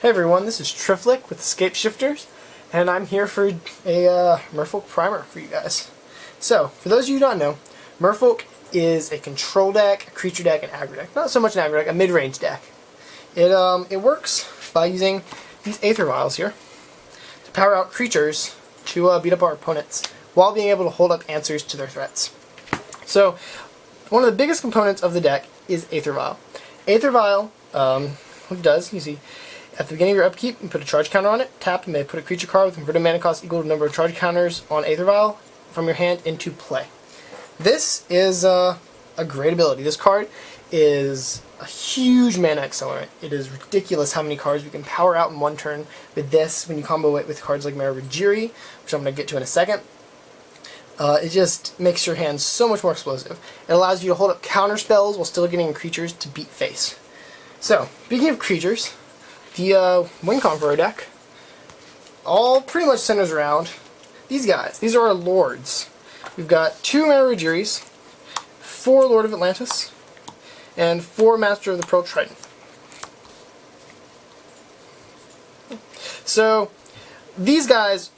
Hey everyone, this is Triflic with Scapeshifters, and I'm here for a Merfolk primer for you guys. So, for those of you who don't know, Merfolk is a control deck, a creature deck, and aggro deck. Not so much an aggro deck, a mid-range deck. It works by using these Aether Vials here to power out creatures to beat up our opponents while being able to hold up answers to their threats. So, one of the biggest components of the deck is Aether Vial. Aether Vial, what it does, you see, at the beginning of your upkeep, you put a charge counter on it, tap, and may put a creature card with converted mana cost equal to the number of charge counters on Aether Vial from your hand into play. This is a great ability. This card is a huge mana accelerant. It is ridiculous how many cards we can power out in one turn with this when you combo it with cards like Merrow Reejerey, which I'm going to get to in a second. It just makes your hand so much more explosive. It allows you to hold up counter spells while still getting creatures to beat face. So, speaking of creatures, the Wind Conqueror deck all pretty much centers around these guys. These are our lords. We've got 2 Merrow Reejereys, 4 Lord of Atlantis, and 4 Master of the Pearl Trident. So, these guys,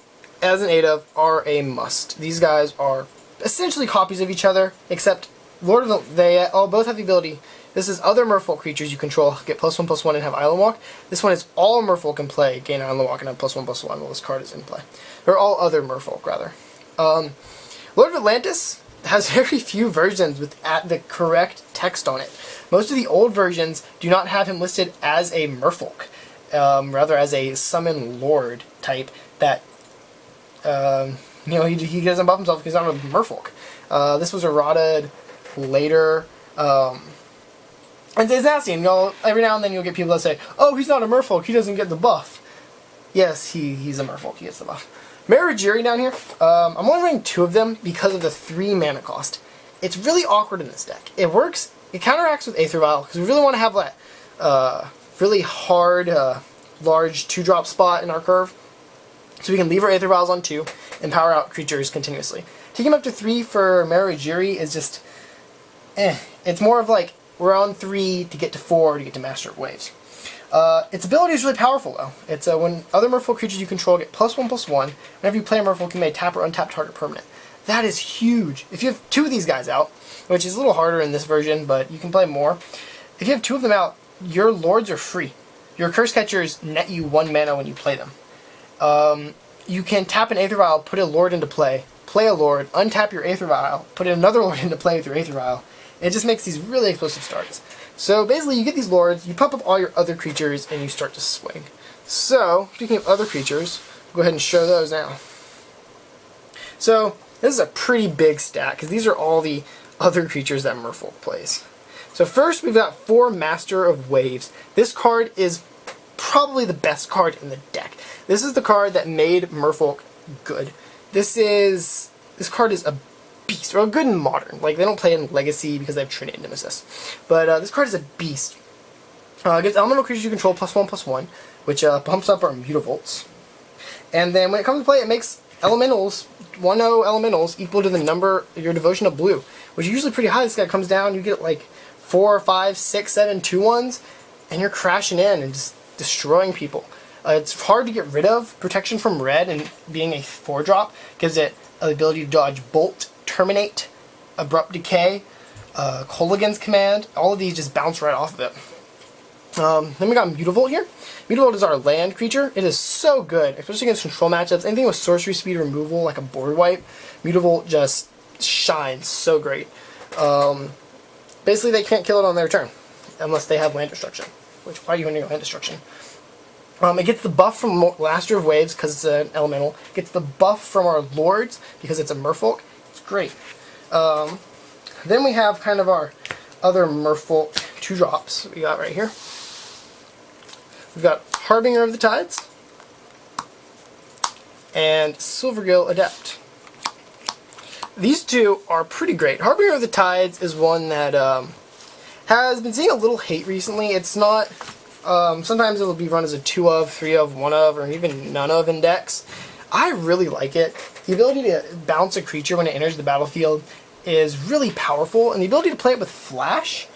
as an 8 of, are a must. These guys are essentially copies of each other, except they all both have the ability. This is other Merfolk creatures you control get +1/+1 and have Island Walk. This one is all Merfolk in play, gain Island Walk and have +1/+1 while this card is in play. Or all other Merfolk, rather. Lord of Atlantis has very few versions with the correct text on it. Most of the old versions do not have him listed as a Merfolk, rather as a Summon Lord type that, he doesn't buff himself because he's not a Merfolk. This was errated later. And it's nasty, and every now and then you'll get people that say, oh, he's not a Merfolk, he doesn't get the buff. Yes, he's a Merfolk, he gets the buff. Merrow Reejerey down here, I'm only running 2 of them because of the 3 mana cost. It's really awkward in this deck. It works, it counteracts with Aether Vial, because we really want to have that really hard, large 2-drop spot in our curve. So we can leave our Aether Vials on 2 and power out creatures continuously. Taking them up to 3 for Merrow Reejerey is just, It's more of like, we're on 3 to get to 4 to get to Master of Waves. Its ability is really powerful though. It's when other Merfolk creatures you control get +1/+1, whenever you play a Merfolk you may tap or untap target permanent. That is huge. If you have 2 of these guys out, which is a little harder in this version, but you can play more. If you have 2 of them out, your lords are free. Your Cursecatchers net you 1 mana when you play them. You can tap an Aether Vial, put a lord into play a lord, untap your Aether Vial, put another lord into play with your Aether Vial. It just makes these really explosive starts. So basically you get these lords, you pump up all your other creatures, and you start to swing. So, speaking of other creatures, I'll go ahead and show those now. So, this is a pretty big stack, because these are all the other creatures that Merfolk plays. So first we've got 4 Master of Waves. This card is probably the best card in the deck. This is the card that made Merfolk good. This card is a beast, or good in Modern. Like, they don't play it in Legacy because they have Trinity and Nemesis. But this card is a beast. It gives elemental creatures you control +1/+1, which pumps up our Mutavaults. And then when it comes to play, it makes elementals, 1/0 elementals, equal to the number of your devotion of blue, which is usually pretty high. This guy comes down, you get like 4, 5, 6, 7 2/1s, and you're crashing in and just destroying people. It's hard to get rid of. Protection from red and being a 4-drop gives it the ability to dodge Bolt, Terminate, Abrupt Decay, Kolaghan's Command. All of these just bounce right off of it. Then we got Mutavault here. Mutavault is our land creature. It is so good, especially against control matchups. Anything with sorcery speed removal, like a board wipe, Mutavault just shines so great. Basically, they can't kill it on their turn, unless they have land destruction. Which, why do you want to go land destruction? It gets the buff from Master of Waves, because it's an elemental. It gets the buff from our lords, because it's a Merfolk. Great. Then we have kind of our other Merfolk 2-drops we got right here. We've got Harbinger of the Tides and Silvergill Adept. These 2 are pretty great. Harbinger of the Tides is one that has been seeing a little hate recently. It's not... sometimes it'll be run as a 2 of, 3 of, 1 of, or even none of in decks. I really like it. The ability to bounce a creature when it enters the battlefield is really powerful, and the ability to play it with Flash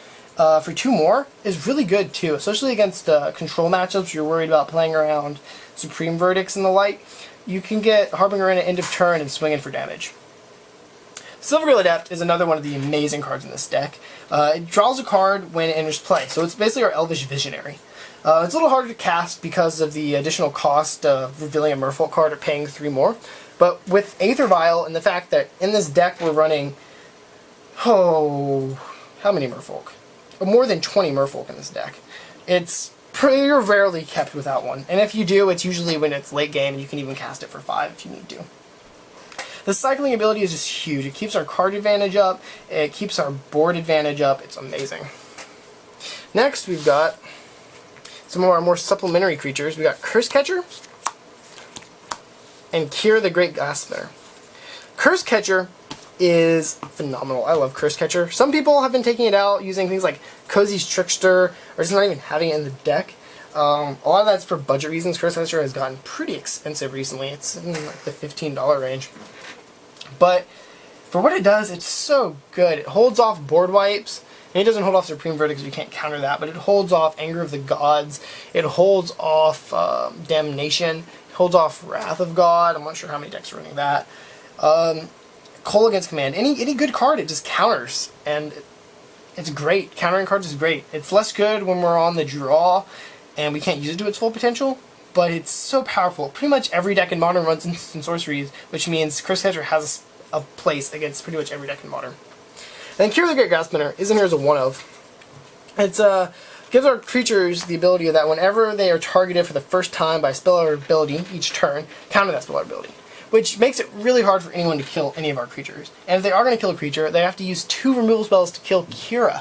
for 2 more is really good too, especially against control matchups. You're worried about playing around Supreme Verdicts and the like. You can get Harbinger in at end of turn and swing in for damage. Silvergill Adept is another one of the amazing cards in this deck. It draws a card when it enters play, so it's basically our Elvish Visionary. It's a little harder to cast because of the additional cost of revealing a Merfolk card or paying 3 more. But with Aether Vial and the fact that in this deck we're running, how many Merfolk? More than 20 Merfolk in this deck. It's pretty rarely kept without one. And if you do, it's usually when it's late game, and you can even cast it for 5 if you need to. The cycling ability is just huge. It keeps our card advantage up, it keeps our board advantage up. It's amazing. Next, we've got some of our more supplementary creatures. We got Cursecatcher and Kira the Great Glassmare. Cursecatcher is phenomenal. I love Cursecatcher. Some people have been taking it out using things like Cozy's Trickster, or just not even having it in the deck. A lot of that's for budget reasons. Cursecatcher has gotten pretty expensive recently. It's in like the $15 range. But for what it does, it's so good. It holds off board wipes. And it doesn't hold off Supreme Verdicts, we can't counter that, but it holds off Anger of the Gods. It holds off Damnation. It holds off Wrath of God. I'm not sure how many decks are running that. Call against command. Any good card, it just counters. And it's great. Countering cards is great. It's less good when we're on the draw and we can't use it to its full potential, but it's so powerful. Pretty much every deck in Modern runs instant sorceries, which means Cursecatcher has a place against pretty much every deck in Modern. And Kira the Great Glassmare is in here as a 1/of. It gives our creatures the ability that whenever they are targeted for the first time by a spell or ability each turn, counter that spell or ability, which makes it really hard for anyone to kill any of our creatures. And if they are going to kill a creature, they have to use 2 removal spells to kill Kira,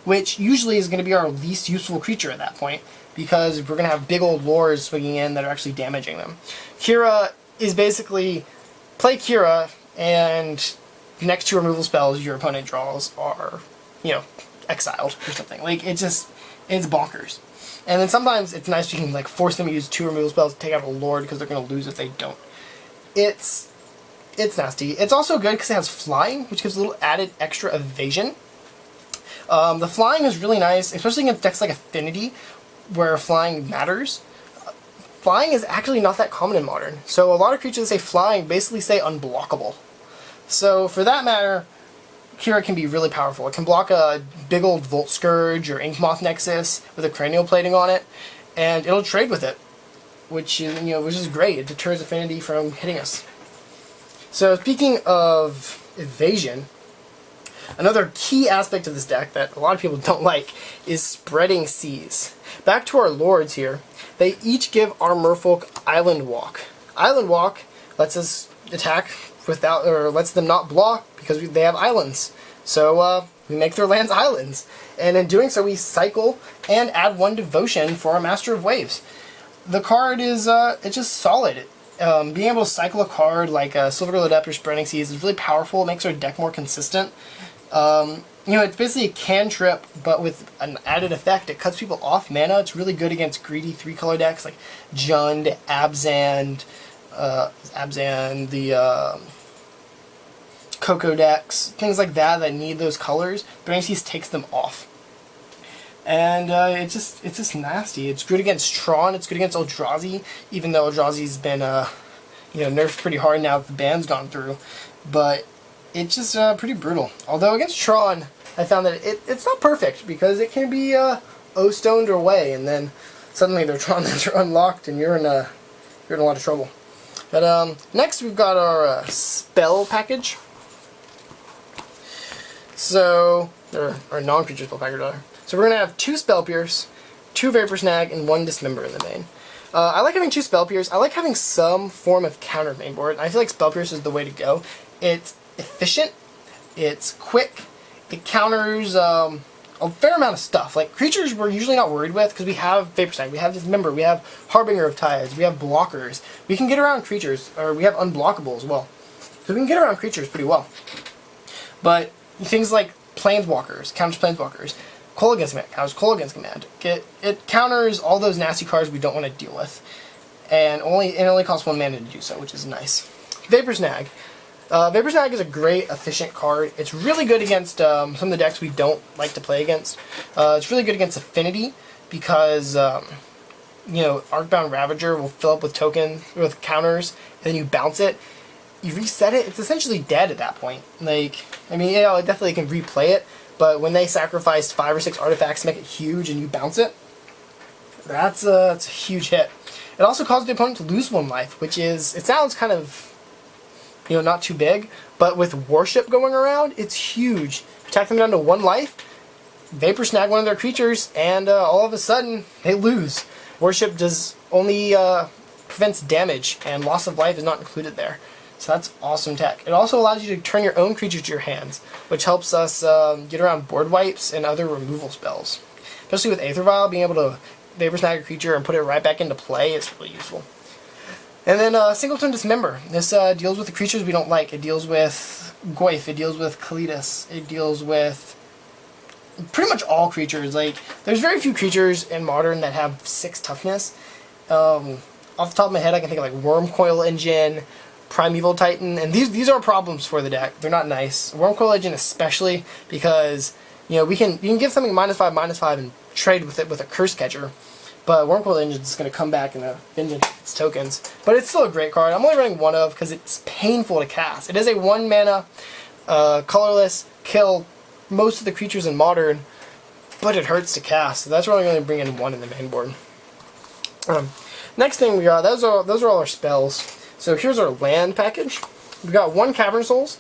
which usually is going to be our least useful creature at that point, because we're going to have big old lords swinging in that are actually damaging them. Kira is basically, play Kira, and the next 2 removal spells your opponent draws are, exiled or something. Like, it's bonkers. And then sometimes it's nice you can, like, force them to use 2 removal spells to take out a lord, because they're going to lose if they don't. It's nasty. It's also good because it has flying, which gives a little added extra evasion. The flying is really nice, especially against decks like Affinity, where flying matters. Flying is actually not that common in Modern, so a lot of creatures that say flying basically say unblockable. So for that matter, Kira can be really powerful. It can block a big old Volt Scourge or Inkmoth Nexus with a cranial plating on it, and it'll trade with it, which is great. It deters Affinity from hitting us. So speaking of evasion, another key aspect of this deck that a lot of people don't like is spreading seas. Back to our lords here. They each give our Merfolk Island Walk. Island Walk lets us attack without, or lets them not block because they have islands. So we make their lands islands. And in doing so, we cycle and add 1 devotion for our Master of Waves. The card is it's just solid. Being able to cycle a card like Silvergill Adept or Spreading Seas is really powerful. It makes our deck more consistent. It's basically a cantrip, but with an added effect. It cuts people off mana. It's really good against greedy 3-color decks like Jund, Abzan, the Coco decks, things like that need those colors. Spreading Seas takes them off. And it's just nasty. It's good against Tron. It's good against Eldrazi, even though Eldrazi's been nerfed pretty hard now that the ban's gone through. But it's just pretty brutal. Although against Tron, I found that it's not perfect, because it can be O-stoned away, and then suddenly their Tron lands are unlocked, and you're in a lot of trouble. But next we've got our spell package. So, our non-creature spell package rather. So we're going to have 2 Spell Pierce, 2 Vapor Snag, and 1 Dismember in the main. I like having 2 Spell Pierce. I like having some form of counter main board. I feel like Spell Pierce is the way to go. It's efficient, it's quick, it counters a fair amount of stuff. Like, creatures we're usually not worried with, because we have Vapor Snag, we have Dismember, we have Harbinger of Tides, we have blockers. We can get around creatures, or we have unblockable as well. So we can get around creatures pretty well. But things like Planeswalkers, counters Planeswalkers, Call against command, counters Call against command. It counters all those nasty cards we don't want to deal with. And it only costs 1 mana to do so, which is nice. Vapor Snag. Vapor Snag is a great, efficient card. It's really good against some of the decks we don't like to play against. It's really good against Affinity because, you know, Arcbound Ravager will fill up with tokens, with counters, and then you bounce it. You reset it, it's essentially dead at that point. Like, I mean, yeah, it definitely can replay it, but when they sacrificed 5 or 6 artifacts to make it huge and you bounce it, it's a huge hit. It also causes the opponent to lose 1 life, which is, it sounds kind of, you know, not too big, but with Worship going around, it's huge. Attack them down to 1 life, Vapor Snag one of their creatures, and all of a sudden, they lose. Worship does only prevents damage, and loss of life is not included there. So that's awesome tech. It also allows you to turn your own creatures to your hands, which helps us get around board wipes and other removal spells. Especially with Aether Vial, being able to Vapor Snag a creature and put it right back into play is really useful. And then Singleton Dismember. This deals with the creatures we don't like. It deals with Goyf, it deals with Kalitas, it deals with pretty much all creatures. Like, there's very few creatures in Modern that have 6 toughness. Off the top of my head, I can think of like Wormcoil Engine, Primeval Titan, and these are problems for the deck. They're not nice. Wormcoil Engine especially, because you know you can give something -5/-5 and trade with it with a Cursecatcher, but Wormcoil Engine is going to come back and vengeance its tokens. But it's still a great card. I'm only running 1 of because it's painful to cast. It is a 1 mana, colorless, kill most of the creatures in Modern, but it hurts to cast. So that's why I'm going to bring in 1 in the main board. Next thing we got, those are all our spells. So here's our land package. We got 1 Cavern of Souls.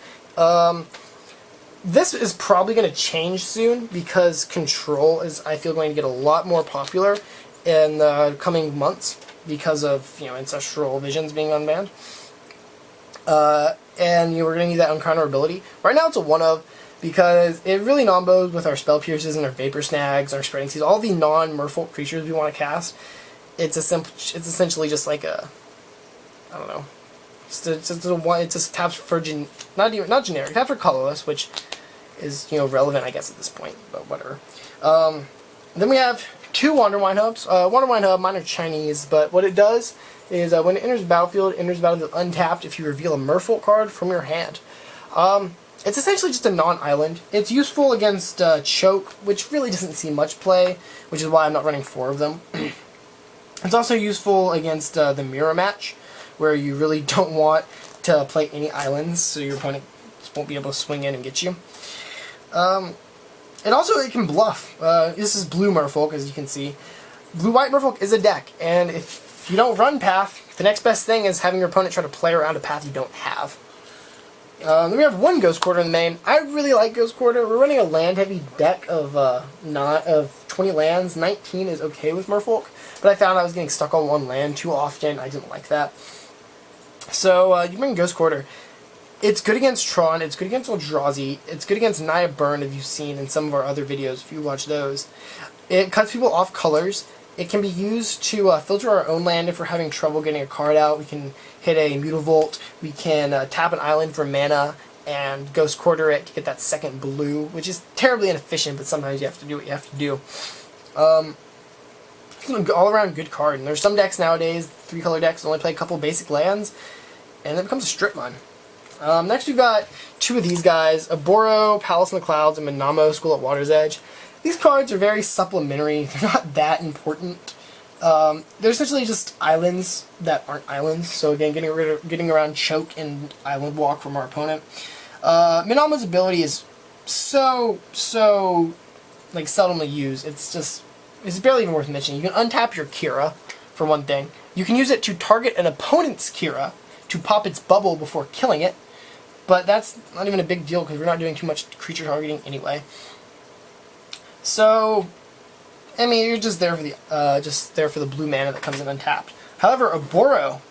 This is probably going to change soon because Control is, I feel, going to get a lot more popular in the coming months because of, you know, Ancestral Visions being unbanned. And we're going to need that Uncounter ability. Right now it's a 1 of because it really nombos with our Spell Pierces and our Vapor Snags, our Spreading Seas, all the non-Merfolk creatures we want to cast. It's essentially just like a, I don't know. It just taps for not generic, taps for colorless, which is, you know, relevant I guess at this point, but whatever. Then we have 2 Wanderwine Hubs. Wanderwine Hub, mine are Chinese, but what it does is when it enters the battlefield, it enters the battlefield untapped if you reveal a Merfolk card from your hand. It's essentially just a non-island. It's useful against Choke, which really doesn't see much play, which is why I'm not running 4 of them. It's also useful against the mirror match, where you really don't want to play any islands, so your opponent won't be able to swing in and get you. And also it can bluff. This is blue Merfolk, as you can see. Blue-white Merfolk is a deck, and if you don't run path, the next best thing is having your opponent try to play around a path you don't have. Then we have 1 Ghost Quarter in the main. I really like Ghost Quarter. We're running a land-heavy deck of 20 lands. 19 is okay with Merfolk, but I found I was getting stuck on 1 land too often. I didn't like that. So you bring Ghost Quarter. It's good against Tron, it's good against Eldrazi, it's good against Naya Burn, if you've seen in some of our other videos, if you watch those. It cuts people off colors. It can be used to filter our own land if we're having trouble getting a card out. We can hit a Mutavault, we can tap an island for mana, and Ghost Quarter it to get that 2nd blue, which is terribly inefficient, but sometimes you have to do what you have to do. It's an all-around good card, and there's some decks nowadays, 3-color decks, only play a couple basic lands, and it becomes a strip mine. Next we've got 2 of these guys, Oboro, Palace in the Clouds, and Minamo, School at Water's Edge. These cards are very supplementary, they're not that important. They're essentially just islands that aren't islands, so again, getting around Choke and Island Walk from our opponent. Minamo's ability is so like seldomly used, it's barely even worth mentioning. You can untap your Kira, for one thing. You can use it to target an opponent's Kira to pop its bubble before killing it, but that's not even a big deal because we're not doing too much creature targeting anyway. So, I mean, you're just there for the blue mana that comes in untapped. However, Oboro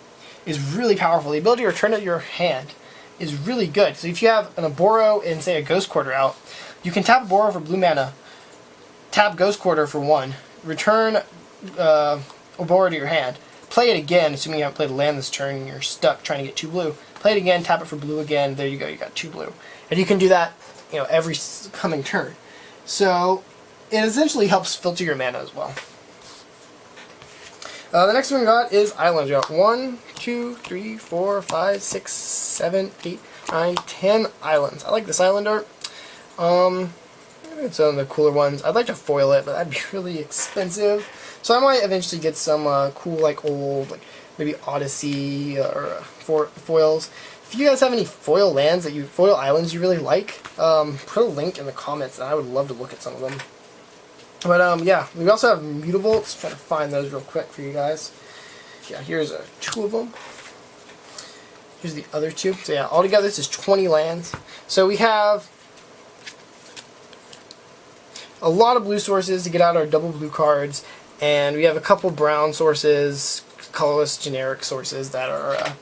is really powerful. The ability to return it to your hand is really good. So if you have an Oboro and say a Ghost Quarter out, you can tap Oboro for blue mana, tap Ghost Quarter for 1, return Oboro to your hand, play it again, assuming you haven't played a land this turn and you're stuck trying to get 2 blue. Play it again, tap it for blue again, there you go, you got 2 blue. And you can do that, you know, every coming turn. So it essentially helps filter your mana as well. The next one we got is islands. We got 1, 2, 3, 4, 5, 6, 7, 8. 9, 10 islands. I like this island art. It's one of the cooler ones. I'd like to foil it, but that'd be really expensive. So I might eventually get some cool, like, old, like, maybe Odyssey or foils. If you guys have any foil islands you really like, put a link in the comments, and I would love to look at some of them. But, yeah, we also have Mutavaults. Trying to find those real quick for you guys. Yeah, here's 2 of them. Here's the other 2. So, yeah, altogether this is 20 lands. So we have a lot of blue sources to get out our double blue cards, and we have a couple brown sources, colorless generic sources that are,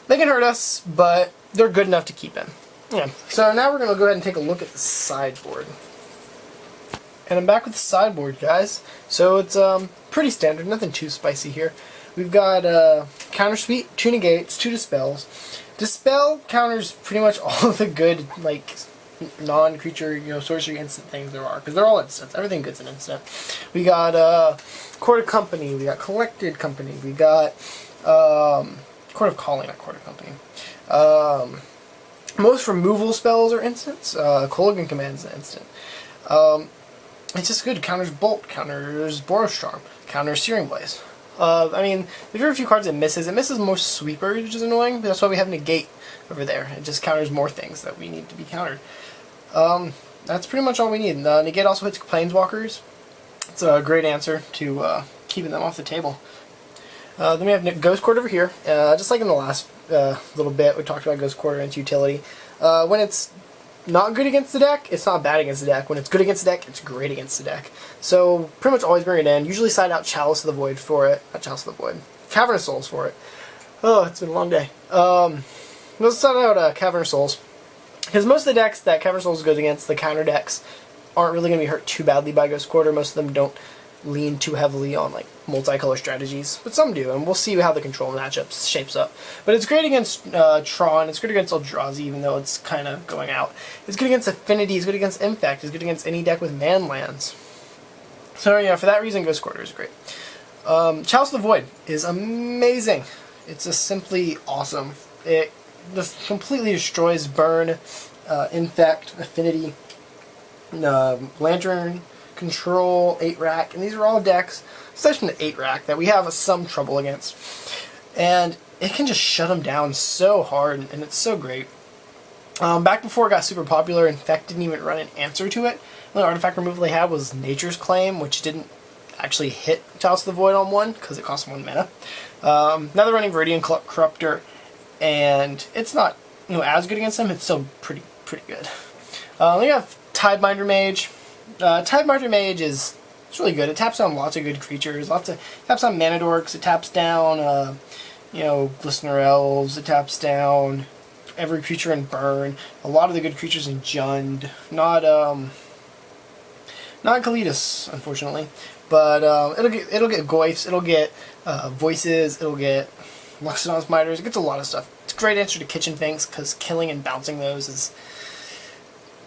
they can hurt us, but they're good enough to keep in. Yeah. So now we're going to go ahead and take a look at the sideboard. And I'm back with the sideboard, guys. So it's pretty standard, nothing too spicy here. We've got Counter Suite, 2 Negates, 2 Dispels. Dispel counters pretty much all of the good, like, non-creature, sorcery instant things there are, because they're all instants. Everything good's an instant. We got Court of Company, we got Collected Company, we got Court of Calling, not Court of Company. Most removal spells are instants. Kolaghan Command is an instant. It's just good. Counters Bolt, counters Boros Charm, counters Searing Blaze. I mean, there's very few cards it misses. It misses most sweepers, which is annoying, but that's why we have Negate over there. It just counters more things that we need to be countered. That's pretty much all we need. Negate also hits Planeswalkers. It's a great answer to keeping them off the table. Then we have Ghost Court over here. Just like in the last little bit, we talked about Ghost Court and its utility. When it's not good against the deck, it's not bad against the deck. When it's good against the deck, it's great against the deck. So pretty much always bring it in. Usually side out Chalice of the Void for it. Not Chalice of the Void. Cavern of Souls for it. Oh, it's been a long day. Let's side out Cavern of Souls. Because most of the decks that Cavern of Souls goes against, the counter decks, aren't really going to be hurt too badly by Ghost Quarter. Most of them don't lean too heavily on like multicolor strategies, but some do, and we'll see how the control matchups shapes up. But it's great against Tron, it's good against Eldrazi, even though it's kind of going out. It's good against Affinity, it's good against Infect, it's good against any deck with man lands. So yeah, for that reason, Ghost Quarter is great. Chalice of the Void is amazing. It's just simply awesome. It just completely destroys Burn, Infect, Affinity, Lantern, Control, 8-Rack, and these are all decks, aside from the 8-Rack, that we have some trouble against. And it can just shut them down so hard, and it's so great. Back before it got super popular, Infect didn't even run an answer to it. The only artifact removal they had was Nature's Claim, which didn't actually hit Chalice of the Void on 1, because it cost 1 mana. Now they're running Viridian Corruptor, and it's not as good against them, it's still pretty good. We have Tidebinder Mage. Tidebinder Mage is really good. It taps down lots of good creatures. Taps down Mana Dorks. It taps down, Glistener Elves. It taps down every creature in Burn. A lot of the good creatures in Jund. Not Kalidas, unfortunately. But it'll get Goyfs. It'll get Voices. It'll get Luxodon's Miters. It gets a lot of stuff. It's a great answer to Kitchen Finks because killing and bouncing those is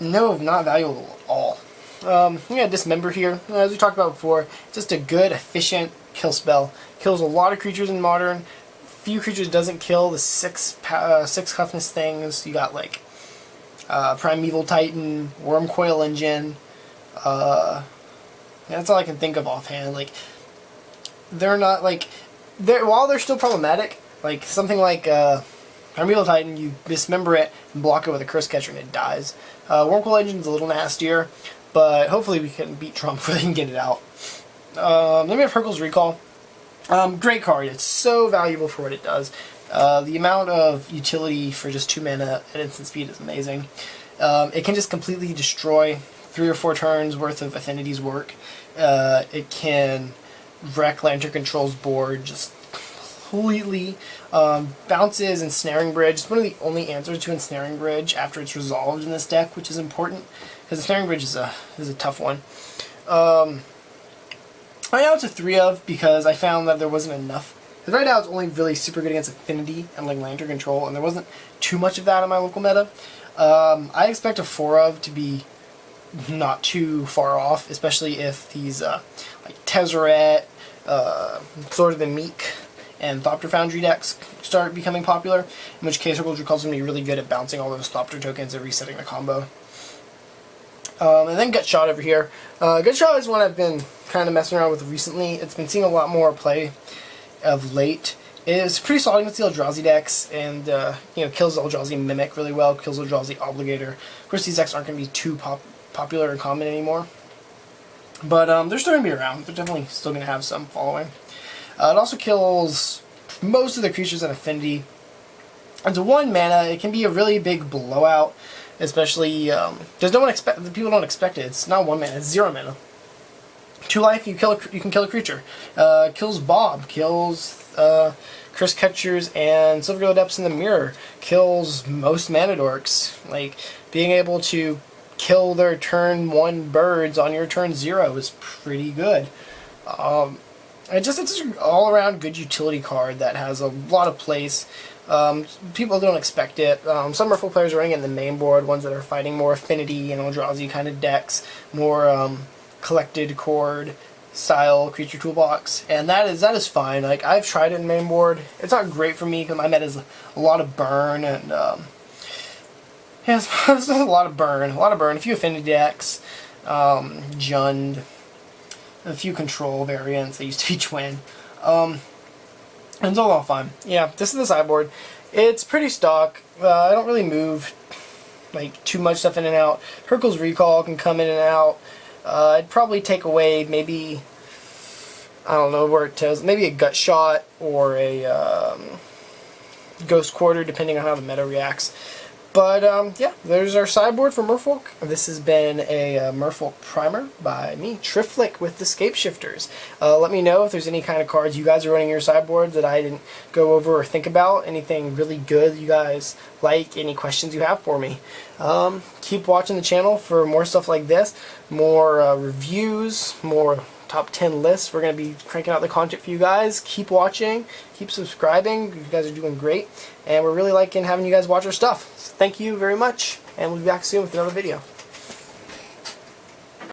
not valuable at all. We got Dismember here. As we talked about before, just a good, efficient kill spell. Kills a lot of creatures in Modern. Few creatures doesn't kill the six toughness things. You got like Primeval Titan, Wormcoil Engine. That's all I can think of offhand. Like they're not like while they're still problematic. Like something like Primeval Titan, you dismember it and block it with a Cursecatcher and it dies. Wormcoil Engine's a little nastier. But hopefully we can beat Trump before they can get it out. Then we have Hurkyl's Recall. Great card. It's so valuable for what it does. The amount of utility for just 2 mana at instant speed is amazing. It can just completely destroy 3 or 4 turns worth of Affinity's work. It can wreck Lantern Control's board just completely. Bounces and Snaring Bridge. It's one of the only answers to Ensnaring Bridge after it's resolved in this deck, which is important. Because the Snaring Bridge is a tough one. Right now it's a 3 of because I found that there wasn't enough. Because right now it's only really super good against Affinity and like Lantern Control, and there wasn't too much of that in my local meta. I expect a 4 of to be not too far off, especially if these like Tezzeret, Sword of the Meek, and Thopter Foundry decks start becoming popular, in which case Circle Recall is going to be really good at bouncing all those Thopter tokens and resetting the combo. And then Gutshot over here. Gutshot is one I've been kind of messing around with recently. It's been seeing a lot more play of late. It's pretty solid against the Eldrazi decks, and kills Eldrazi Mimic really well, kills Eldrazi Obligator. Of course, these decks aren't going to be too popular or common anymore, but they're still going to be around. They're definitely still going to have some following. It also kills most of the creatures in Affinity. And to 1 mana, it can be a really big blowout, especially there's no one the people don't expect it. It's not 1 mana; it's 0 mana. 2 life, you can kill a creature. Kills Bob, kills Cursecatchers and Silvergill Adepts in the mirror. Kills most mana dorks. Like, being able to kill their turn 1 birds on your turn 0 is pretty good. It's an all-around good utility card that has a lot of place. People don't expect it. Some Merfolk players are running it in the main board, ones that are fighting more Affinity and Eldrazi kind of decks, more collected chord style creature toolbox, and that is fine. Like, I've tried it in main board. It's not great for me because my meta is a lot of burn, and it's a lot of burn, a few Affinity decks, Jund, a few control variants. They used to be Twin. And it's all fine. Yeah, this is the sideboard. It's pretty stock. I don't really move like too much stuff in and out. Hurkyl's Recall can come in and out. I'd probably take away maybe, I don't know where it tells, maybe a Gutshot or a Ghost Quarter, depending on how the meta reacts. But yeah, there's our sideboard for Merfolk. This has been a Merfolk primer by me, Triflic, with the Scapeshifters. Let me know if there's any kind of cards you guys are running in your sideboard that I didn't go over or think about. Anything really good you guys like, any questions you have for me. Keep watching the channel for more stuff like this, more reviews, more top 10 lists. We're going to be cranking out the content for you guys. Keep watching, keep subscribing. You guys are doing great, and we're really liking having you guys watch our stuff. So thank you very much, and we'll be back soon with another video.